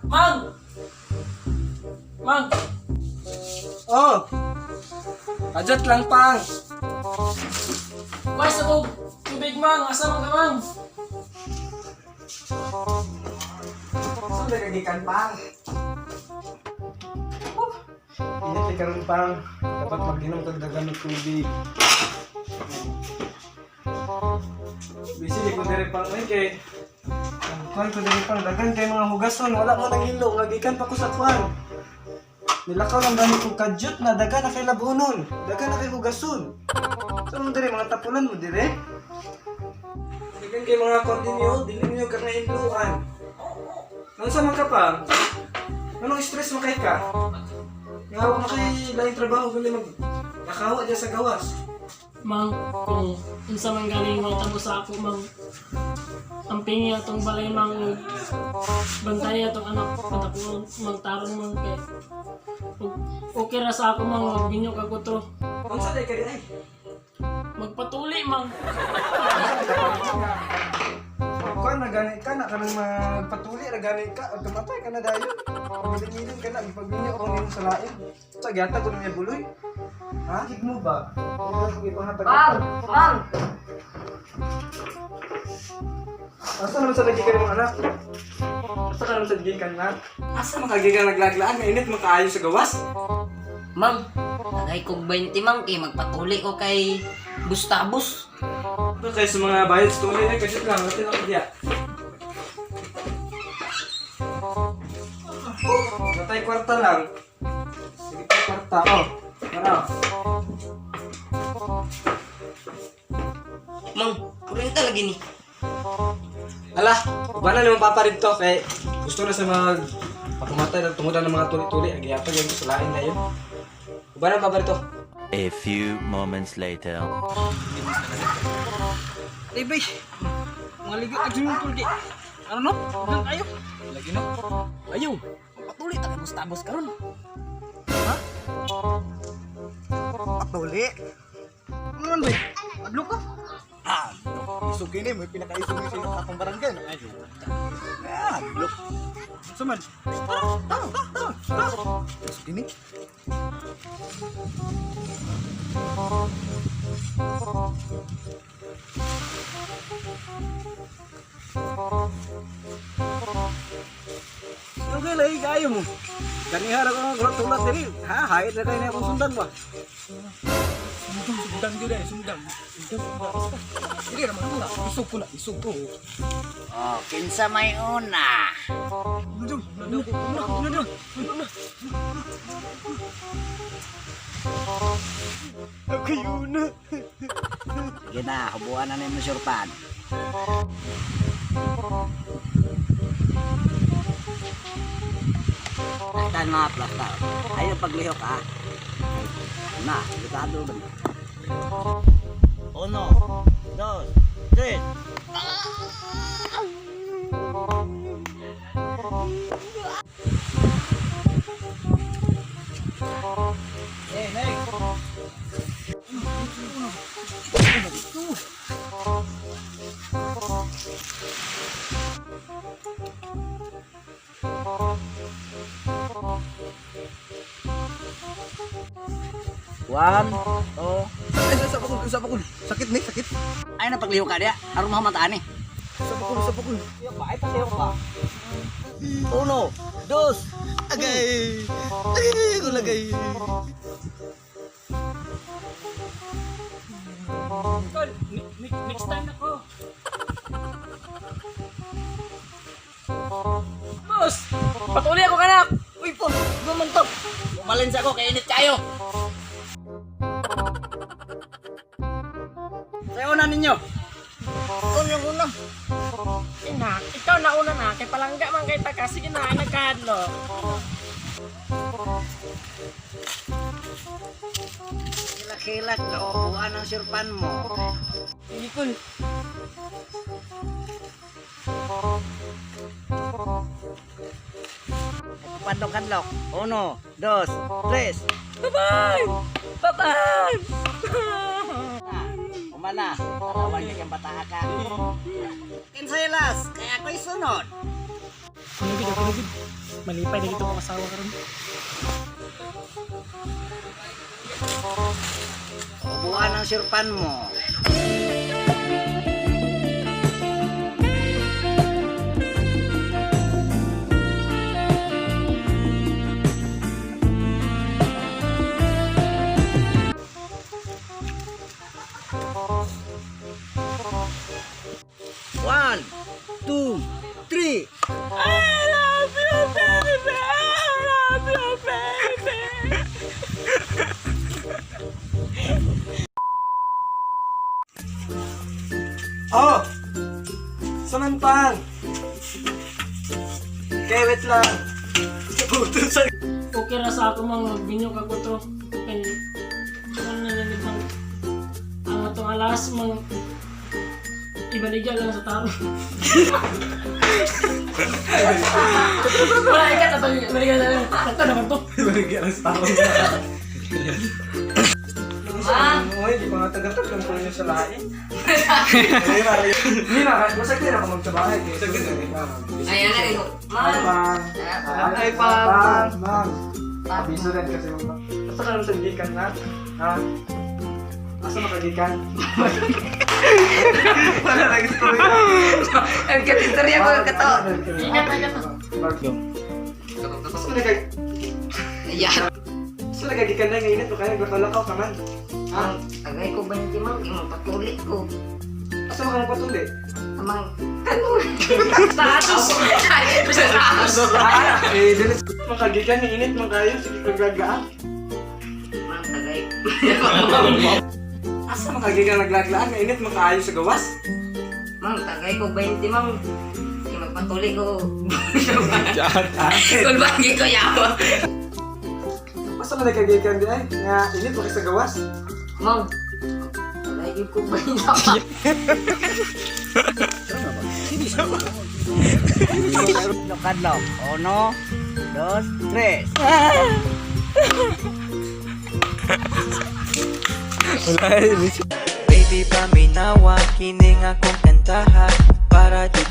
Mang! Mang! Oh! Ajat lang, Pang. Kuhay sa kong tubig, Mang! Asa mang ka, Mang? Saan na kagikan, Pang? Init ka rin, Pang. Dapat mag-inom kang dagan ng tubig. Busy, di ko diri, Pang. Ay, kay... Ang kuhan ko diri, Pang. Dagan kay mga hugason. Wala mo nang hilo. Ngagikan pa ko sa kuhan. Nilakaw lang dami kong kadyot na dagan na kay labunon. Dagan na kay hugason. Saan mo diri? Mga tapunan mo diri? Dagan kay mga kordinyo. Dili niyo ka nga hiluan. Nang sa man ka pa? Anong stress mo kay ka? Ngawa mo kay laing trabaho gali mag nakawa dyan sa gawas. Mang, kung unsa man galing mga tabo sa ako, Mang. Amping atong balay, Mang. Bantay atong anak. Patapunan, Mang, tarong, Mang. Kay, okay ra sa ako, Mang. Magbinyo ka ko to. Kung sa day ka di ay? Magpatuli, Mang. Kuan na gani ka na kanang magpatuli ra gani ka at tumatay ka na dayon. Pagilingilin ka na ipagbinyo ko nimo sa lain. Sa gyata ko niya buloy. Ha? Hig mo ba? Mang! Mang! Asa naman sa nagikan mong anak? Asa ka naman sa nagikan na? Asa makagikan naglaglaan? Mainit mo kaayo sa gawas? Mang! Tagay kog 20 mang kay magpatuli ko kay Bustabos. Ito kayo sa mga bayad sa tuloy na kasi lang. Natin ako diya. Natay kwarta lang. Sige pa kwarta. Oh, tara. Mang, kurenta lagi ni. Ala, ba na naman paparid to kay gusto na sa mga pagkamatay ng tumudan ng mga tuli-tuli. Nagyapa yung sa lain na yun. Ba na paparid to? A few moments later. Bay, maligo aja ngumpul di. Ano no? Bilang ayo. Lagi no. Ayo. Patuli tak Bustabos karon. Hah? Patuli. Ano bay? Adlok ka? Ah, isog ini may pinakaisog ni sa akong barangay. Ayo. Ah, adlok. Suman. Isog ini. Okay lagi kayo mo. Kanihara ko ng tulat diri. Ha, hait na kayo na akong sundan ba? Sundang juga ya, sundang. Ini naman ko na, isog ko na, isog ko. Oh, kinsa may una. Dudong. Ako yun na. Sige na, hubuan na mo surpan. Plaktan mga plaktan. Ayaw paglihok ha. Na, ligado ba? 1, 2, 3. Eh, naik. One, two. Sa pakul. Sakit nih, sakit. Ayaw na paglihok ka dia. Aron mahamantaan eh. Sa pakul. Ya, baik pa sa'yo pa. 1, 2. Agay. Agay, ko lagay. Tol, next time ako. Boss! Patuli ako, kanak! Uy po, gumantok. Umalins ako, kaya init kayo. Sayo na ninyo. Yung una. Ina, ikaw na una na. Kay palangga man kay taka. Sige na, nagkadlo. Kilak-kilak, buwan ang sirpan mo. Hindi ko. Padlok-kadlok. 1, 2, 3. Bye-bye! Bye-bye! Umana, tarawan ka kang bata ka. Kinsaylas, kaya ako'y sunod. Pinugid at pinugid. Malipay na dito ang asawa karon. Buwan ang sirpan mo. One, two, three. Oh! Samantang! Okay, wait lang. Okay ra sa ako mang magbinyo ka ko to. Kay ano na lang bang ang atong alas mang ibaligya lang sa tao. Wala ikat at ibaligya lang. Ito naman to. Ma'am! Uy, di pa nga tagatag lang po yun sa lain. Hindi na, masag din ako magsabahay. Masag din ako. Ayan na rin. Ma'am! Ay, pang! Ma'am! Abiso rin kasi ma'am. Asa ka naman sa gikan na? Ha? Asa makagikan? Wala lagi sa tuloy. Ang katistorya ko kato. Ingat na ka. Bagyo. Asa ka nagag... Ayan. Asa nagagikan na ngayon ito kaya gakalakaw ka man. Ang tagay ko 20 mang magpatuloy ko. Asa maka magpatuli? Amang kanun. Status. Status. Eh, dili makagikan ni init man kayo sige kagagaan. Mang tagay. Asa makagikan naglaglaan nga init man kaayo sa gawas? Mang tagay ko 20 mang. Magpatuloy ko. Kung bagi ko yawa. Asa man nagagikan di ay nga init man sa gawas? Mang. Tagay ko 20. Kadlaw. Uno, dos, tres. Baby, paminawa, kining akong kantahan para di